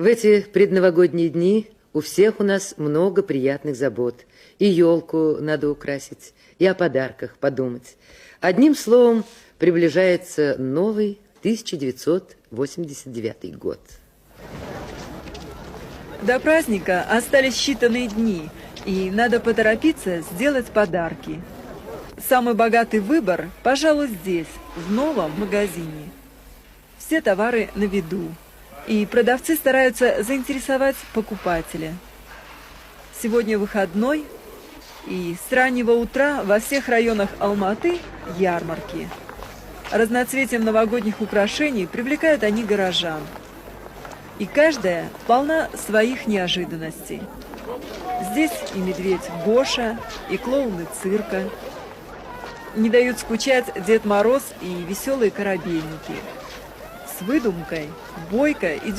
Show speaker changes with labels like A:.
A: В эти предновогодние дни у всех у нас много приятных забот. И елку надо украсить, и о подарках подумать. Одним словом, приближается новый 1989 год.
B: До праздника остались считанные дни, и надо поторопиться сделать подарки. Самый богатый выбор, пожалуй, здесь, в новом магазине. Все товары на виду, и продавцы стараются заинтересовать покупателя. Сегодня выходной, и с раннего утра во всех районах Алматы ярмарки. Разноцветием новогодних украшений привлекают они горожан. И каждая полна своих неожиданностей. Здесь и медведь Гоша, и клоуны цирка. Не дают скучать Дед Мороз и веселые корабейники. С выдумкой бойко идет